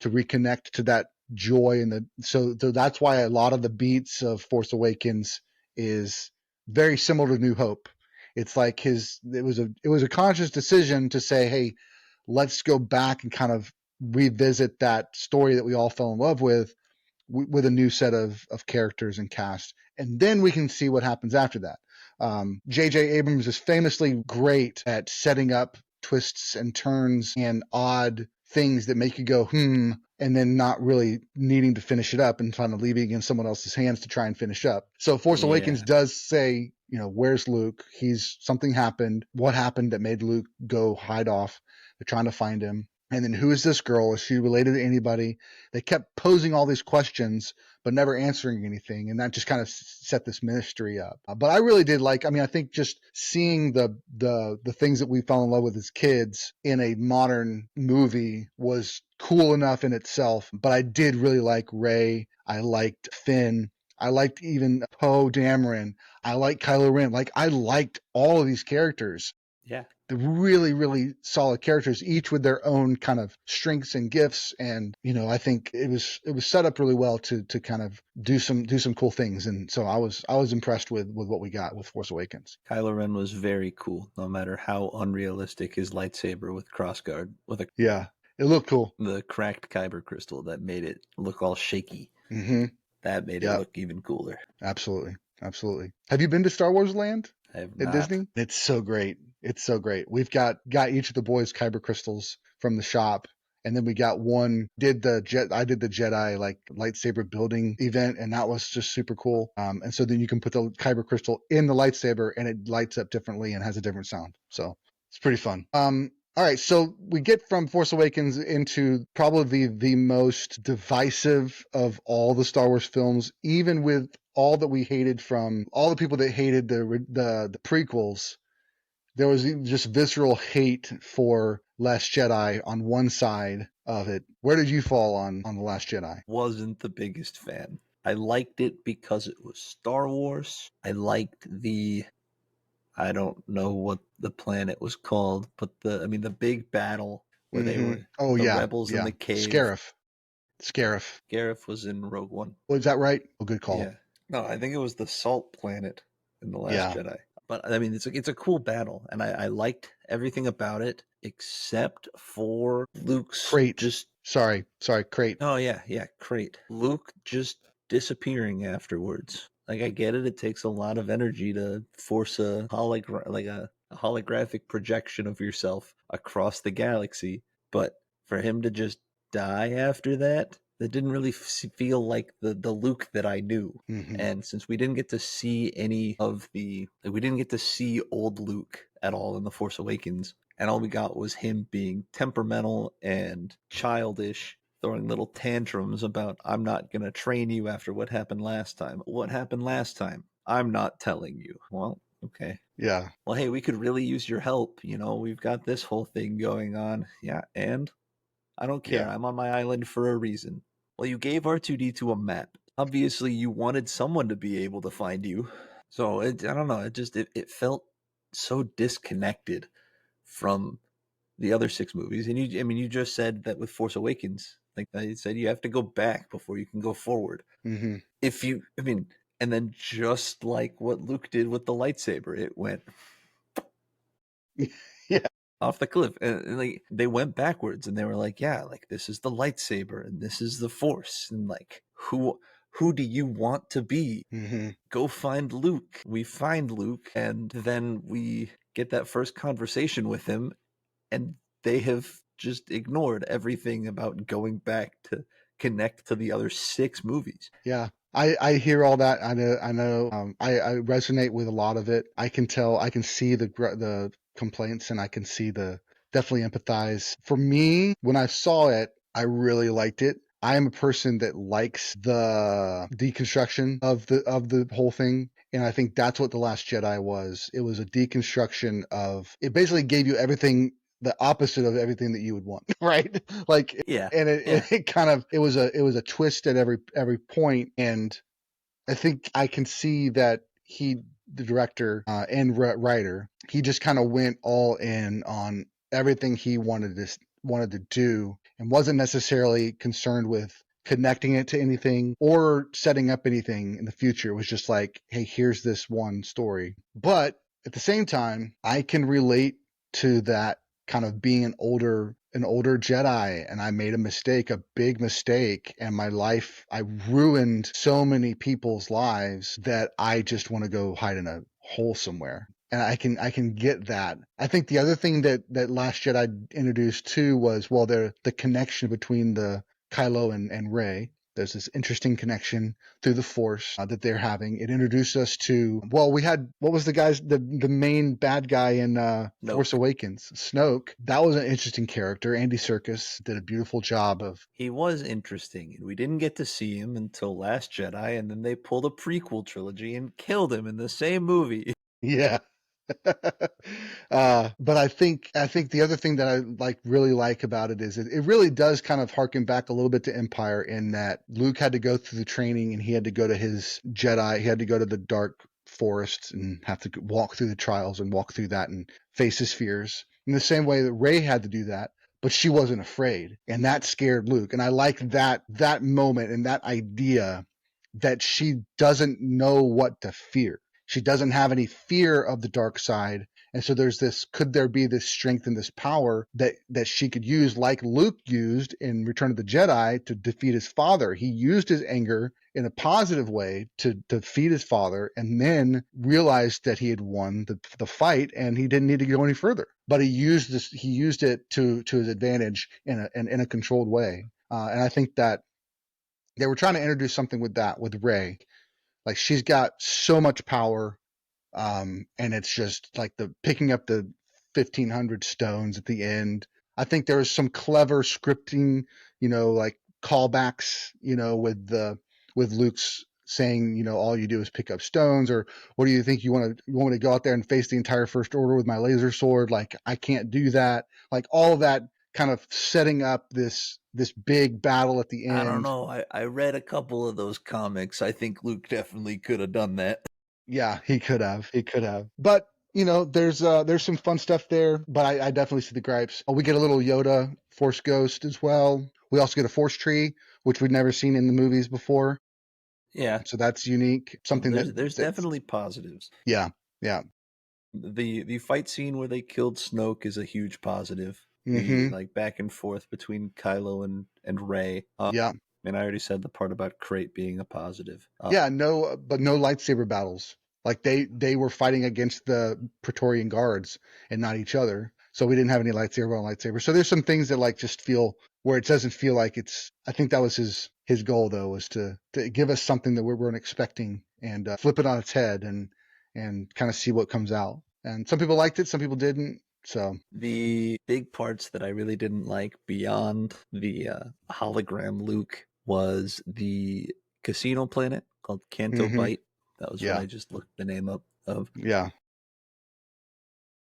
to reconnect to that joy. So that's why a lot of the beats of Force Awakens is very similar to New Hope. It's like it was a conscious decision to say, hey, let's go back and kind of revisit that story that we all fell in love with a new set of characters and cast, and then we can see what happens after that. J.J. Abrams is famously great at setting up twists and turns and odd things that make you go, and then not really needing to finish it up and kind of leaving it in someone else's hands to try and finish up. So Force Awakens does say, where's Luke? Something happened. What happened that made Luke go hide off? They're trying to find him. And then who is this girl? Is she related to anybody? They kept posing all these questions, but never answering anything. And that just kind of set this mystery up. But I really did I think just seeing the things that we fell in love with as kids in a modern movie was cool enough in itself. But I did really like Rey. I liked Finn. I liked even Poe Dameron. I liked Kylo Ren. I liked all of these characters. Yeah. The really, really solid characters, each with their own kind of strengths and gifts. And, I think it was set up really well to kind of do some cool things. And so I was impressed with what we got with Force Awakens. Kylo Ren was very cool, no matter how unrealistic his lightsaber with crossguard yeah, it looked cool. The cracked kyber crystal that made it look all shaky. Mm-hmm. That made it look even cooler. Absolutely. Have you been to Star Wars Land? I have at not. Disney? It's so great. We've got each of the boys kyber crystals from the shop, and then we got one. I did the Jedi lightsaber building event, and that was just super cool. And so then you can put the kyber crystal in the lightsaber, and it lights up differently and has a different sound. So it's pretty fun. All right, so we get from Force Awakens into probably the most divisive of all the Star Wars films, even with all that we hated from all the people that hated the prequels. There was just visceral hate for Last Jedi on one side of it. Where did you fall on The Last Jedi? Wasn't the biggest fan. I liked it because it was Star Wars. I liked I don't know what the planet was called, but the big battle where they were rebels in the cave. Scarif was in Rogue One. Was that right? Oh, good call. Yeah. No, I think it was the Salt Planet in The Last Jedi. But it's a cool battle, and I liked everything about it except for Luke's Crate. Sorry, Crate. Oh yeah, Crate. Luke just disappearing afterwards. I get it. It takes a lot of energy to force a holographic projection of yourself across the galaxy, but for him to just die after that didn't really feel like the Luke that I knew. Mm-hmm. And since we didn't get to see we didn't get to see old Luke at all in The Force Awakens, and all we got was him being temperamental and childish, throwing little tantrums about, I'm not going to train you after what happened last time. What happened last time? I'm not telling you. Well, okay. Yeah. Well, hey, we could really use your help. We've got this whole thing going on. Yeah, and I don't care. Yeah. I'm on my island for a reason. Well, you gave R2-D2 a map. Obviously, you wanted someone to be able to find you. So, I don't know. It felt so disconnected from the other 6 movies. And you just said that with Force Awakens, like I said, you have to go back before you can go forward. Mm-hmm. And then just like what Luke did with the lightsaber, it went off the cliff, and they went backwards, and they were like, yeah, like this is the lightsaber and this is the Force, and like who do you want to be? Mm-hmm. Go find Luke. We find Luke, and then we get that first conversation with him, and they have just ignored everything about going back to connect to the other 6 movies. Yeah. I hear all that. I know. I resonate with a lot of it. I can tell. I can see the complaints, and I can see the definitely empathize. For me, when I saw it, I really liked it. I am a person that likes the deconstruction of the whole thing, and I think that's what The Last Jedi was. It was a deconstruction of. It basically gave you everything, the opposite of everything that you would want, right? Like, Yeah. and it kind of it was a twist at every point, and I think I can see that the director and writer, he just kind of went all in on everything he wanted to do, and wasn't necessarily concerned with connecting it to anything or setting up anything in the future. It was just like, hey, here's this one story. But at the same time, I can relate to that kind of being an older Jedi, and I made a mistake, a big mistake, and my life, I ruined so many people's lives that I just want to go hide in a hole somewhere. And I can get that. I think the other thing that Last Jedi introduced too was, well, the connection between the Kylo and Rey. There's this interesting connection through the Force that they're having. It introduced us to, well, we had, what was the main bad guy in Force Awakens? Snoke. That was an interesting character. Andy Serkis did a beautiful job of. He was interesting, and we didn't get to see him until Last Jedi, and then they pulled a prequel trilogy and killed him in the same movie. Yeah. But I think the other thing that I really like about it is it really does kind of harken back a little bit to Empire, in that Luke had to go through the training, and he had to go to his Jedi. He had to go to the dark forests and have to walk through the trials and walk through that and face his fears in the same way that Rey had to do that, but she wasn't afraid, and that scared Luke. And I like that moment and that idea that she doesn't know what to fear. She doesn't have any fear of the dark side. And so could there be this strength and this power that she could use, like Luke used in Return of the Jedi to defeat his father? He used his anger in a positive way to defeat his father, and then realized that he had won the fight, and he didn't need to go any further. But he used it to his advantage in a controlled way. And I think that they were trying to introduce something with Rey. Like, she's got so much power, and it's just like the picking up the 1,500 stones at the end. I think there was some clever scripting, like callbacks, with Luke's saying, all you do is pick up stones, or what do you think, you want to go out there and face the entire First Order with my laser sword? Like, I can't do that. Like, all of that kind of setting up this big battle at the end. I don't know. I read a couple of those comics. I think Luke definitely could have done that. Yeah, he could have. But there's some fun stuff there. But I definitely see the gripes. We get a little Yoda Force Ghost as well. We also get a Force Tree, which we'd never seen in the movies before. Yeah. So that's unique. Something there's definitely positives. Yeah. The fight scene where they killed Snoke is a huge positive. Mm-hmm. The like back and forth between Kylo and Rey. Yeah. And I already said the part about Crate being a positive. Yeah, but no lightsaber battles. Like, they were fighting against the Praetorian guards and not each other. So we didn't have any lightsaber on lightsaber. So there's some things that like just feel where it doesn't feel like it's. I think that was his goal, though, was to give us something that we weren't expecting, and flip it on its head and kind of see what comes out. And some people liked it, some people didn't. So the big parts that I really didn't like beyond the hologram Luke was the casino planet called Canto Bight. That was what I just looked the name up of. Yeah.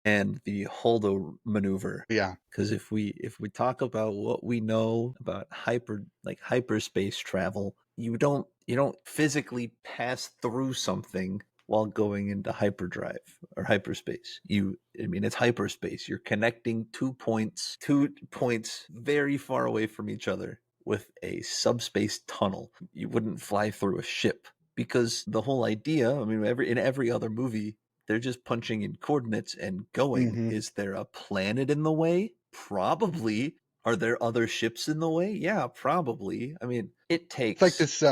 And the Holdo maneuver. Yeah. Because if we talk about what we know about hyperspace travel, you don't physically pass through something while going into hyperdrive or hyperspace. It's hyperspace. You're connecting two points very far away from each other with a subspace tunnel. You wouldn't fly through a ship, because the whole idea, in every other movie, they're just punching in coordinates and going. Is there a planet in the way? Probably. Are there other ships in the way? Yeah, probably. I mean, it It's like takes. this.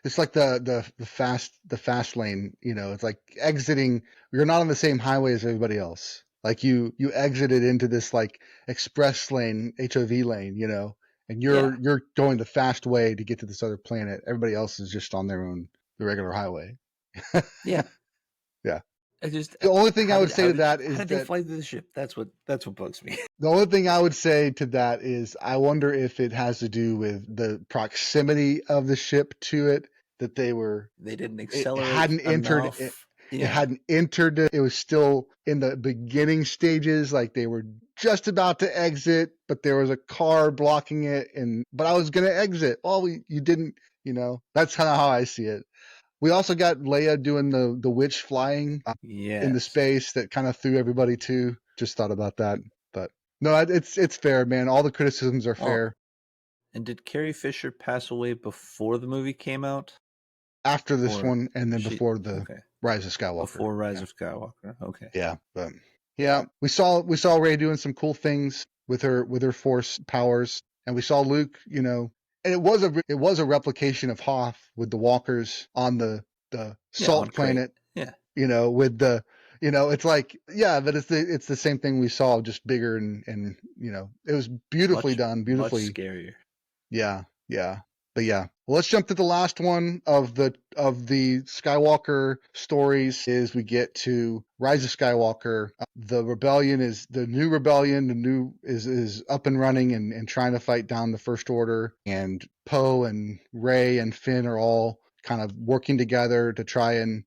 It's like the fast lane. It's like exiting. You're not on the same highway as everybody else. Like you exited into this like express lane, HOV lane. And Yeah, you're going the fast way to get to this other planet. Everybody else is just on their own, the regular highway. yeah. Yeah. I just The only thing I would say how to did that how is did they that fly through the ship? That's what bugs me. the only thing I would say to that is I wonder if it has to do with the proximity of the ship to it, that They didn't it accelerate hadn't entered it. enough. It Yeah. hadn't entered it. It was still in the beginning stages. Like they were just about to exit, but there was a car blocking it. But I was going to exit. Oh, you didn't, that's kind of how I see it. We also got Leia doing the witch flying in the Yes. space that kind of threw everybody too. Just thought about that. But no, it's fair, man. All the criticisms are Well, fair. and did Carrie Fisher pass away before the movie came out? After this Or one, and then she before the okay. Rise of Skywalker. Before Rise Yeah. of Skywalker. Okay. Yeah, but yeah, we saw Rey doing some cool things with her force powers, and we saw Luke, and it was a replication of Hoth with the walkers on the Yeah, on salt Crate. planet, Yeah. with the it's like, yeah, but it's the same thing we saw, just bigger, and it was beautifully Much done, much beautifully. scarier. Yeah, yeah. But yeah, well, let's jump to the last one of the Skywalker stories. Is we get to Rise of Skywalker. The rebellion is the new rebellion. The new is up and running and trying to fight down the First Order. And Poe and Rey and Finn are all kind of working together to try and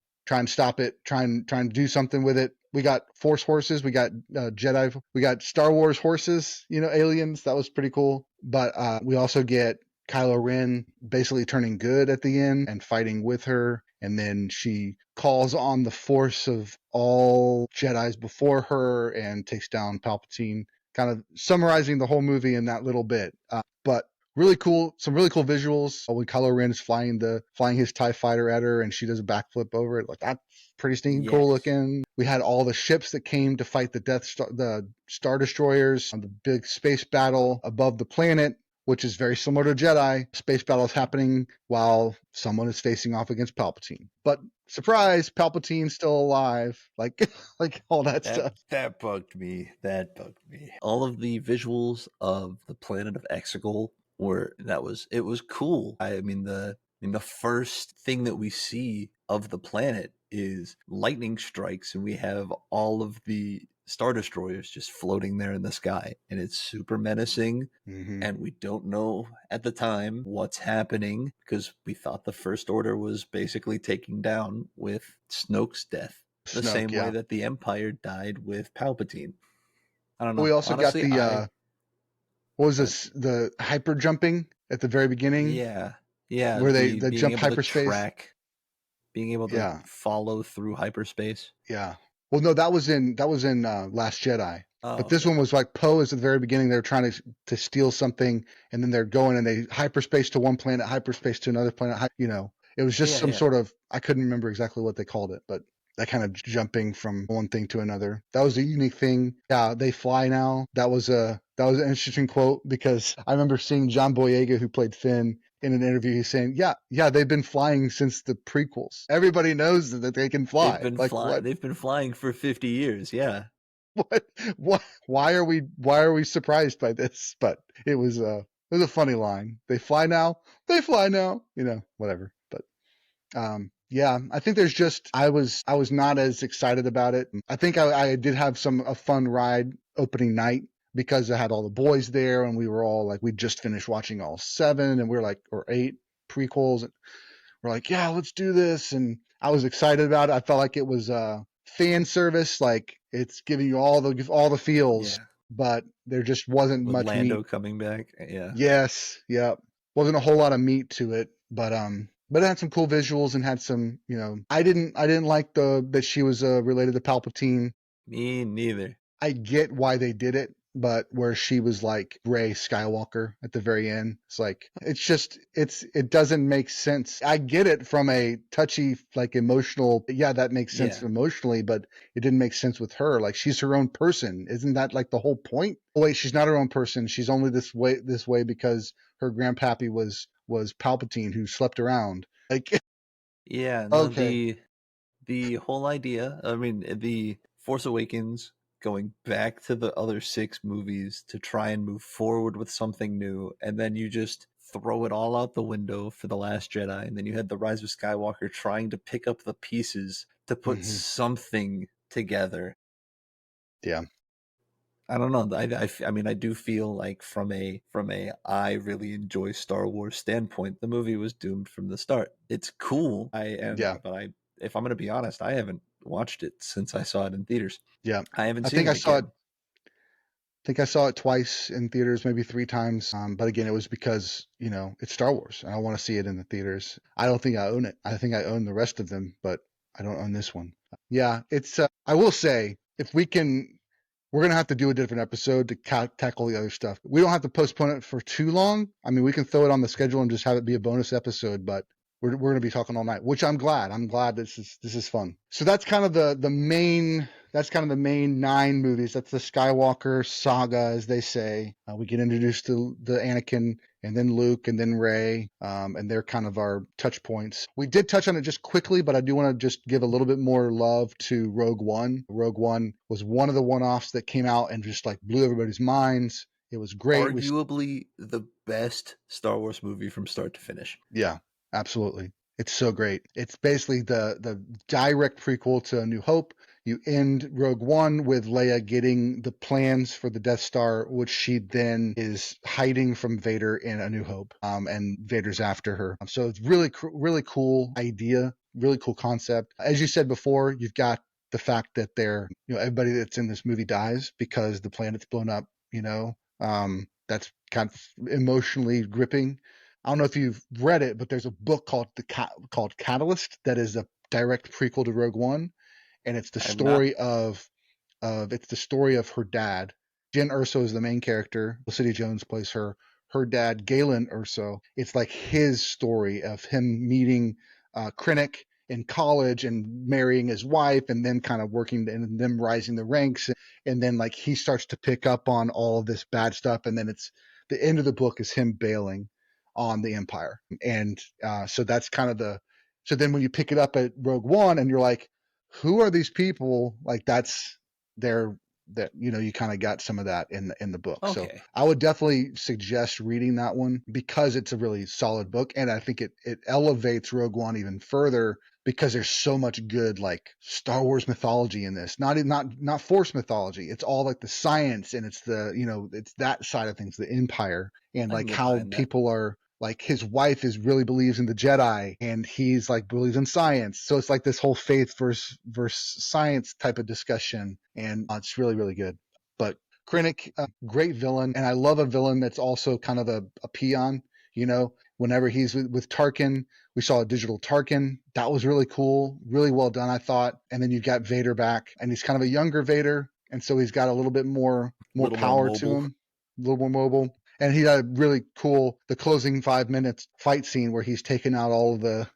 stop it. Trying to do something with it. We got Force horses. We got Jedi. We got Star Wars horses. Aliens. That was pretty cool. But we also get Kylo Ren basically turning good at the end and fighting with her. And then she calls on the force of all Jedis before her and takes down Palpatine, kind of summarizing the whole movie in that little bit. But really cool, some really cool visuals when Kylo Ren is flying his TIE fighter at her and she does a backflip over it. Like, that's pretty stinking cool Yes. looking. We had all the ships that came to fight the Star Destroyers on the big space battle above the planet, which is very similar to Jedi. Space battles happening while someone is facing off against Palpatine. But surprise, Palpatine's still alive. Like all that stuff. That bugged me. That bugged me. All of the visuals of the planet of Exegol it was cool. I mean the first thing that we see of the planet is lightning strikes and we have all of the Star Destroyers just floating there in the sky, and it's super menacing. Mm-hmm. And we don't know at the time what's happening because we thought the First Order was basically taken down with Snoke's death, the same way Yeah. that the Empire died with Palpatine. I don't We know. also got Honestly, the what was this? The hyper jumping at the very beginning, yeah, where they the being jump able to hyperspace. track, being able to Yeah, follow through hyperspace. yeah. Well, no, that was in Last Jedi. Oh, But this okay. one was like Poe is at the very beginning. They're trying to steal something, and then they're going and they hyperspace to one planet, hyperspace to another planet. It was just Yeah, some yeah. sort of, I couldn't remember exactly what they called it, but that kind of jumping from one thing to another. That was a unique thing. Yeah, they fly now. That was an interesting quote because I remember seeing John Boyega, who played Finn, in an interview. He's saying, yeah, they've been flying since the prequels. Everybody knows that they can fly. Like what? They've been flying for 50 years. Yeah. What? Why are we surprised by this? But it was a funny line. They fly now. They fly now. Whatever. But yeah, I think there's just I was not as excited about it. I think I did have a fun ride opening night because I had all the boys there and we were all like, we just finished watching all 7 and we are like, or 8 prequels, and we're like, yeah, let's do this. And I was excited about it. I felt like it was fan service, like it's giving you all the feels, Yeah. but there just wasn't With much meat. Lando coming back. Yeah. Yes, yeah, wasn't a whole lot of meat to it, but it had some cool visuals and had some, I didn't like that she was related to Palpatine. Me neither. I get why they did it. but where she was like Rey Skywalker at the very end. It's like, it doesn't make sense. I get it from a touchy, like emotional, yeah, that makes sense Yeah. emotionally, but it didn't make sense with her. Like, she's her own person. Isn't that like the whole point? Oh, wait, she's not her own person. She's only this way because her grandpappy was Palpatine who slept around. Like, Yeah, no, okay. the whole idea, I mean, the Force Awakens going back to the other six movies to try and move forward with something new, and then you just throw it all out the window for The Last Jedi, and then you had The Rise of Skywalker trying to pick up the pieces to put Mm-hmm. something together. Yeah. I don't know. I mean, I do feel like from a I really enjoy Star Wars standpoint, the movie was doomed from the start. It's cool. Yeah. But if I'm gonna be honest, I haven't watched it since I saw it in theaters. Yeah. I haven't I seen think I it saw it again. think I saw it twice in theaters, maybe 3 times. But again, it was because, it's Star Wars and I want to see it in the theaters. I don't think I own it. I think I own the rest of them, but I don't own this one. Yeah, I will say, if we're going to have to do a different episode to tackle the other stuff. We don't have to postpone it for too long. I mean, we can throw it on the schedule and just have it be a bonus episode, but we're going to be talking all night, which I'm glad. I'm glad this is fun. So that's kind of the main the main 9 movies. That's the Skywalker saga, as they say. We get introduced to the Anakin and then Luke and then Rey, and they're kind of our touch points. We did touch on it just quickly, but I do want to just give a little bit more love to Rogue One. Rogue One was one of the one-offs that came out and just like blew everybody's minds. It was great. Arguably the best Star Wars movie from start to finish. Yeah, absolutely. It's so great. It's basically the direct prequel to A New Hope. You end Rogue One with Leia getting the plans for the Death Star, which she then is hiding from Vader in A New Hope, and Vader's after her. So it's really cool idea, really cool concept. As you said before, you've got the fact that everybody that's in this movie dies because the planet's blown up. That's kind of emotionally gripping. I don't know if you've read it, but there's a book called Catalyst that is a direct prequel to Rogue One, and it's the I have not. story of her dad. Jen Erso is the main character. Felicity Jones plays her dad, Galen Erso. It's like his story of him meeting Krennic in college and marrying his wife, and then kind of working and them rising the ranks, and then like he starts to pick up on all of this bad stuff, and then it's the end of the book is him bailing on the Empire, and so that's kind of so then when you pick it up at Rogue One, and you're like, who are these people? Like that's their that you kind of got some of that in the book. So Okay. I would definitely suggest reading that one because it's a really solid book, and I think it elevates Rogue One even further because there's so much good like Star Wars mythology in this. Not Force mythology. It's all like the science, and it's it's that side of things, the Empire, and I can like get how behind that. people are like his wife really believes in the Jedi, and he's like believes in science. So it's like this whole faith versus science type of discussion, and it's really good. But Krennic, great villain, and I love a villain that's also kind of a peon. Whenever he's with Tarkin, we saw a digital Tarkin. That was really cool, really well done, I thought. And then you got Vader back, and he's kind of a younger Vader, and so he's got a little bit more A little more power to mobile. him, a little more mobile. And he had a really cool the closing 5 minutes fight scene where he's taking out all the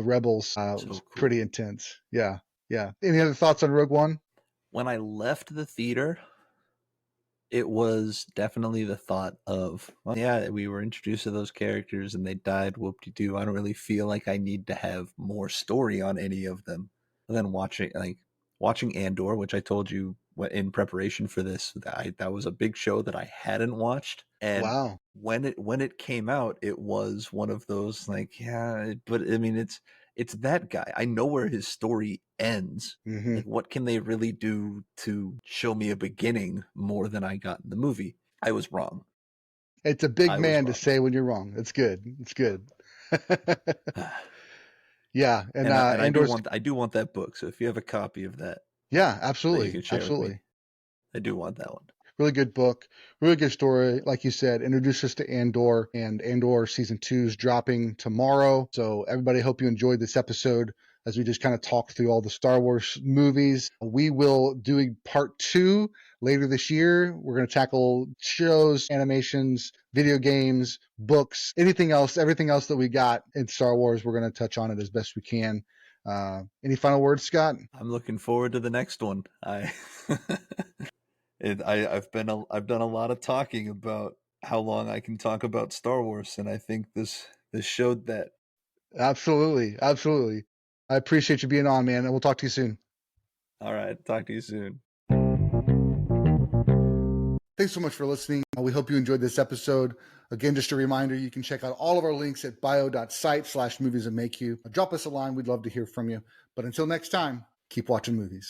rebels. It was So pretty cool. intense. Yeah, yeah. Any other thoughts on Rogue One? When I left the theater, it was definitely the thought of, well, yeah, we were introduced to those characters and they died, whoop-de-doo. I don't really feel like I need to have more story on any of them. And then watching Andor, which I told you in preparation for this, that was a big show that I hadn't watched. And Wow. when it came out, it was one of those like, yeah, but I mean, it's that guy. I know where his story ends. Mm-hmm. Like, what can they really do to show me a beginning more than I got in the movie? I was wrong. It's a big I was man to wrong. say when you're wrong. It's good. It's good. Yeah, and And Andor's. I do want that book. So if you have a copy of that Yeah, that you absolutely, can share with me, absolutely. I do want that one. Really good book, really good story. Like you said, introduced us to Andor, and Andor season 2 is dropping tomorrow. So everybody, hope you enjoyed this episode. as we just kind of talk through all the Star Wars movies. We will do part 2 later this year. We're going to tackle shows, animations, video games, books, everything else that we got in Star Wars. We're going to touch on it as best we can. Any final words, Scott? I'm looking forward to the next one. I've done a lot of talking about how long I can talk about Star Wars, and I think this showed that. Absolutely. I appreciate you being on, man, and we'll talk to you soon. All right, talk to you soon. Thanks so much for listening. We hope you enjoyed this episode. Again, just a reminder, you can check out all of our links at bio.site/movies that make you. Drop us a line. We'd love to hear from you. But until next time, keep watching movies.